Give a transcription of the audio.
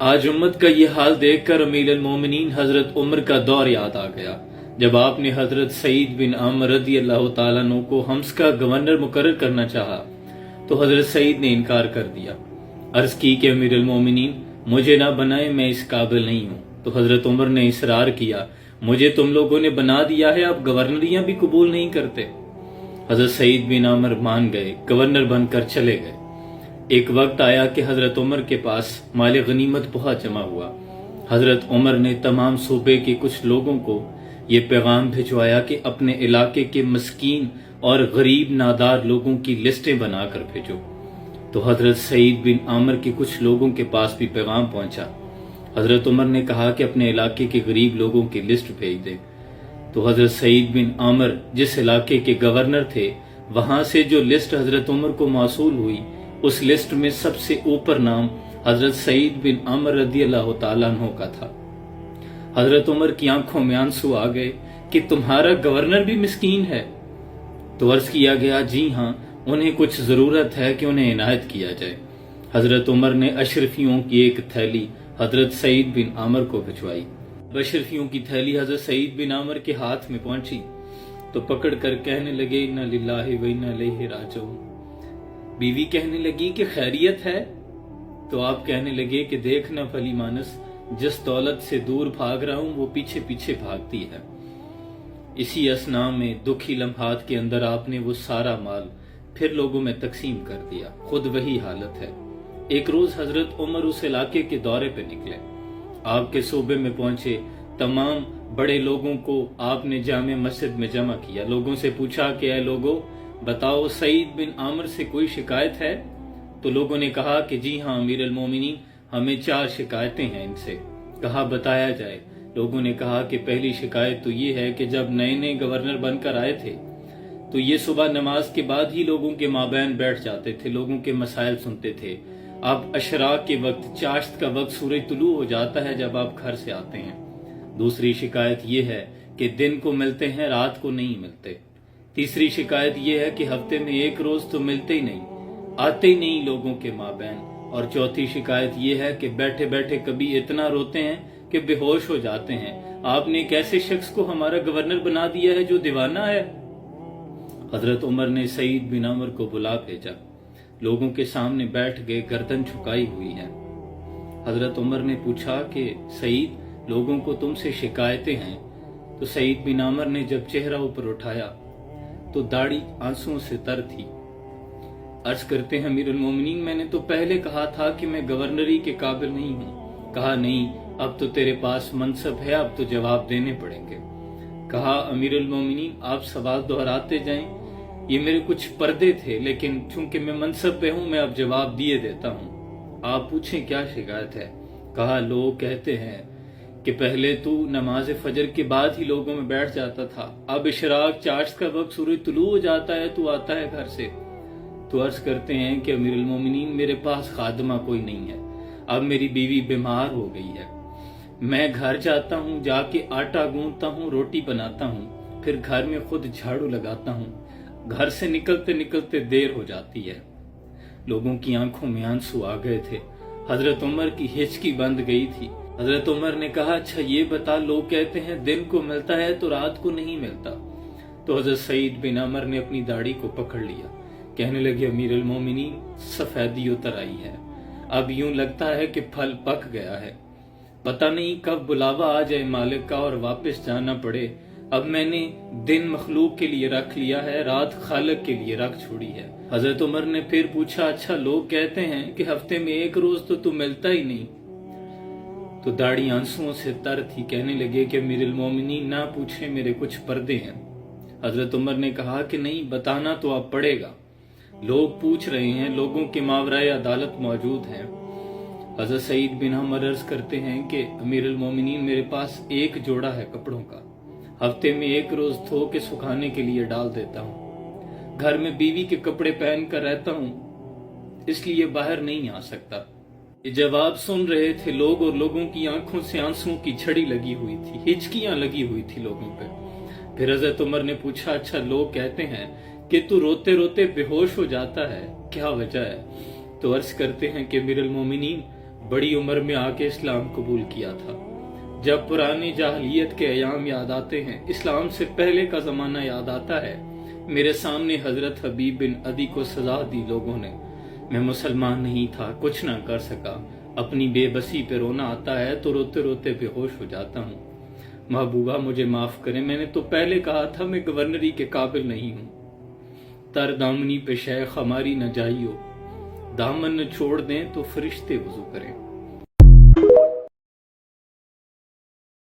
آج امت کا یہ حال دیکھ کر امیر المومنین حضرت عمر کا دور یاد آ گیا، جب آپ نے حضرت سعید بن عامر رضی اللہ تعالیٰ عنہ کو حمص کا گورنر مقرر کرنا چاہا تو حضرت سعید نے انکار کر دیا۔ عرض کی کہ امیر المومنین مجھے نہ بنائے، میں اس قابل نہیں ہوں۔ تو حضرت عمر نے اصرار کیا، مجھے تم لوگوں نے بنا دیا ہے، اب گورنریاں بھی قبول نہیں کرتے۔ حضرت سعید بن عامر مان گئے، گورنر بن کر چلے گئے۔ ایک وقت آیا کہ حضرت عمر کے پاس مال غنیمت بہت جمع ہوا۔ حضرت عمر نے تمام صوبے کے کچھ لوگوں کو یہ پیغام بھجوایا کہ اپنے علاقے کے مسکین اور غریب نادار لوگوں کی لسٹیں بنا کر بھیجو۔ تو حضرت سعید بن عامر کے کچھ لوگوں کے پاس بھی پیغام پہنچا۔ حضرت عمر نے کہا کہ اپنے علاقے کے غریب لوگوں کی لسٹ بھیج دے۔ تو حضرت سعید بن عامر جس علاقے کے گورنر تھے، وہاں سے جو لسٹ حضرت عمر کو موصول ہوئی، اس لسٹ میں سب سے اوپر نام حضرت سعید بن عامر رضی اللہ تعالیٰ عنہ کا تھا۔ حضرت عمر کی آنکھوں میں آنسو آ گئے کہ تمہارا گورنر بھی مسکین ہے؟ تو عرض کیا گیا، جی ہاں، انہیں کچھ ضرورت ہے کہ انہیں عنایت کیا جائے۔ حضرت عمر نے اشرفیوں کی ایک تھیلی حضرت سعید بن عامر کو بھجوائی۔ اشرفیوں کی تھیلی حضرت سعید بن عامر کے ہاتھ میں پہنچی تو پکڑ کر کہنے لگے، انا للہ و انا الیہ راجعون۔ بیوی کہنے لگی کہ خیریت ہے؟ تو آپ کہنے لگے کہ دیکھنا بھلی مانس، جس دولت سے دور بھاگ رہا ہوں وہ پیچھے پیچھے بھاگتی ہے۔ اسی اثناء میں دکھی لمحات کے اندر آپ نے وہ سارا مال پھر لوگوں میں تقسیم کر دیا۔ خود وہی حالت ہے۔ ایک روز حضرت عمر اس علاقے کے دورے پہ نکلے، آپ کے صوبے میں پہنچے۔ تمام بڑے لوگوں کو آپ نے جامع مسجد میں جمع کیا۔ لوگوں سے پوچھا کہ اے لوگو، بتاؤ سعید بن عامر سے کوئی شکایت ہے؟ تو لوگوں نے کہا کہ جی ہاں امیر المومنین، ہمیں 4 شکایتیں ہیں ان سے۔ کہا بتایا جائے۔ لوگوں نے کہا کہ پہلی شکایت تو یہ ہے کہ جب نئے نئے گورنر بن کر آئے تھے تو یہ صبح نماز کے بعد ہی لوگوں کے مابین بیٹھ جاتے تھے، لوگوں کے مسائل سنتے تھے۔ اب اشراق کے وقت، چاشت کا وقت، سورج طلوع ہو جاتا ہے جب آپ گھر سے آتے ہیں۔ دوسری شکایت یہ ہے کہ دن کو ملتے ہیں، رات کو نہیں ملتے۔ تیسری شکایت یہ ہے کہ ہفتے میں ایک روز تو ملتے ہی نہیں، آتے ہی نہیں لوگوں کے مابین۔ اور چوتھی شکایت یہ ہے کہ بیٹھے بیٹھے کبھی اتنا روتے ہیں کہ بے ہوش ہو جاتے ہیں۔ آپ نے ایک ایسے شخص کو ہمارا گورنر بنا دیا ہے جو دیوانہ ہے۔ حضرت عمر نے سعید بن عامر کو بلا بھیجا، لوگوں کے سامنے بیٹھ گئے، گردن جھکائی ہوئی ہے۔ حضرت عمر نے پوچھا کہ سعید، لوگوں کو تم سے شکایتیں ہیں؟ تو سعید بن عامر نے جب چہرہ اوپر اٹھایا تو داڑھی آنسوؤں سے تر تھی۔ عرض کرتے ہیں امیر المومنین، میں نے تو پہلے کہا تھا کہ میں گورنری کے قابل نہیں ہوں۔ کہا نہیں، اب تو تیرے پاس منصب ہے، اب تو جواب دینے پڑیں گے۔ کہا امیر المومنین، آپ سوال دہراتے جائیں، یہ میرے کچھ پردے تھے، لیکن چونکہ میں منصب پہ ہوں میں اب جواب دیے دیتا ہوں۔ آپ پوچھیں کیا شکایت ہے؟ کہا لوگ کہتے ہیں کہ پہلے تو نماز فجر کے بعد ہی لوگوں میں بیٹھ جاتا تھا، اب اشراق چاشت کا وقت سورج طلوع ہو جاتا ہے تو آتا ہے گھر سے۔ تو عرض کرتے ہیں کہ امیر المومنین، میرے پاس خادمہ کوئی نہیں ہے، اب میری بیوی بیمار ہو گئی ہے۔ میں گھر جاتا ہوں، جا کے آٹا گوندتا ہوں، روٹی بناتا ہوں، پھر گھر میں خود جھاڑو لگاتا ہوں۔ گھر سے نکلتے نکلتے دیر ہو جاتی ہے۔ لوگوں کی آنکھوں میں آنسو آ گئے تھے۔ حضرت عمر کی ہچکی بند گئی تھی۔ حضرت عمر نے کہا، اچھا یہ بتا، لوگ کہتے ہیں دن کو ملتا ہے تو رات کو نہیں ملتا۔ تو حضرت سعید بن عامر نے اپنی داڑھی کو پکڑ لیا، کہنے لگے امیر المومنین، سفیدی اتر آئی ہے، اب یوں لگتا ہے کہ پھل پک گیا ہے، پتہ نہیں کب بلاوا آ جائے مالک کا اور واپس جانا پڑے۔ اب میں نے دن مخلوق کے لیے رکھ لیا ہے، رات خالق کے لیے رکھ چھوڑی ہے۔ حضرت عمر نے پھر پوچھا، اچھا لوگ کہتے ہیں کہ ہفتے میں ایک روز تو ملتا ہی نہیں۔ تو داڑھی آنسوؤں سے تر تھی، کہنے لگے کہ امیر المومنین نہ پوچھیں، میرے کچھ پردے ہیں۔ حضرت عمر نے کہا کہ نہیں، بتانا تو اب پڑے گا، لوگ پوچھ رہے ہیں، لوگوں کے ماورائے عدالت موجود ہیں۔ حضرت سعید بن عامر عرض کرتے ہیں کہ امیر المومنین، میرے پاس ایک جوڑا ہے کپڑوں کا، ہفتے میں ایک روز دھو کے سکھانے کے لیے ڈال دیتا ہوں۔ گھر میں بیوی کے کپڑے پہن کر رہتا ہوں، اس لیے باہر نہیں آ سکتا۔ یہ جواب سن رہے تھے لوگ، اور لوگوں کی آنکھوں سے آنسوؤں کی جھڑی لگی ہوئی تھی، ہچکیاں لگی ہوئی تھی لوگوں پہ۔ پھر حضرت عمر نے پوچھا، اچھا لوگ کہتے ہیں کہ تو روتے روتے بے ہوش ہو جاتا ہے، کیا وجہ ہے؟ تو عرض کرتے ہیں کہ امیر المومنین، بڑی عمر میں آ کے اسلام قبول کیا تھا۔ جب پرانی جاہلیت کے ایام یاد آتے ہیں، اسلام سے پہلے کا زمانہ یاد آتا ہے، میرے سامنے حضرت حبیب بن عدی کو سزا دی لوگوں نے۔ میں مسلمان نہیں تھا، کچھ نہ کر سکا، اپنی بے بسی پہ رونا آتا ہے تو روتے روتے بے ہوش ہو جاتا ہوں۔ محبوبہ مجھے معاف کریں، میں نے تو پہلے کہا تھا میں گورنری کے قابل نہیں ہوں۔ تر دامنی پہ شیخ ہماری نہ جائیو، دامن نہ چھوڑ دیں تو فرشتے وضو کریں۔